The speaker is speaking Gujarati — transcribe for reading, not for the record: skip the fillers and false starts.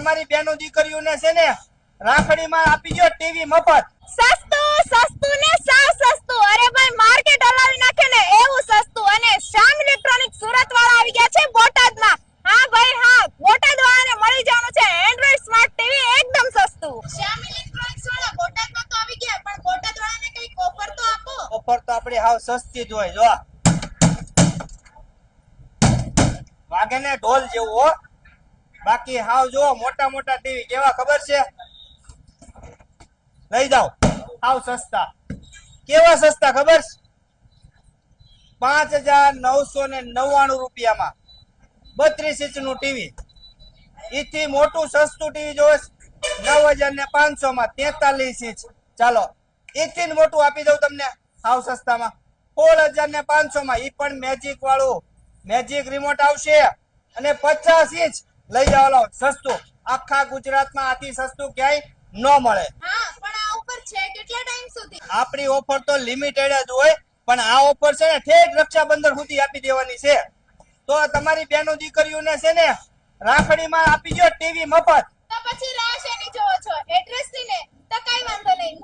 તમારી બેનો દીકરીઓને છે ને રાખડીમાં આપી દો ટીવી મફત. સસ્તું સસ્તું ને સાવ સસ્તું. અરે ભાઈ માર્કેટ હલાવી નાખે ને એવું સસ્તું. અને શ્યામ ઇલેક્ટ્રોનિક સુરત વાળા આવી ગયા છે બોટાદમાં. હા ભાઈ હા, બોટાદ વાળાને મળી જવાનું છે એન્ડ્રોઇડ સ્માર્ટ ટીવી એકદમ સસ્તું. શ્યામ ઇલેક્ટ્રોનિક્સ વાળા બોટાદમાં તો આવી ગયા, પણ બોટાદ વાળાને કઈક ઓફર તો આપો. ઓફર તો આપણી હાવ સસ્તી જ હોય. જો વાગે ને ઢોલ જેવું હો. બાકી હાવ જો મોટા મોટા ટીવી કેવા ખબર છે, લઈ જાઓ હાવ સસ્તા. કેવા સસ્તા ખબર છે? 5,999 રૂપિયામાં 32 ઇંચનું ટીવી. ઈથી મોટું સસ્તું ટીવી જોઈશ 9,500 માં 43 ઇંચ. ચાલો ઈથી મોટું આપી દઉં તમને હાવ સસ્તામાં 16,500 માં. ઈ પણ મેજિક વાળું, મેજિક રિમોટ આવશે અને 50 ઇંચ. લઈ જાઓ સસ્તું. આખા ગુજરાતમાં આથી સસ્તું ક્યાંય ન મળે. હા, પણ આ ઓફર છે કેટલા ટાઈમ સુધી? આપણી ઓફર તો લિમિટેડ જ હોય, પણ આ ઓફર છે ને ઠેઠ રક્ષાબંધન સુધી આપી દેવાની છે. તો તમારી બેનો દીકરીઓને છે ને રાખડીમાં આપી દો ટીવી મફત. તો પછી રાહ શેની જોવો છો? એડ્રેસ થી ને તો કઈ વાંધો નહીં.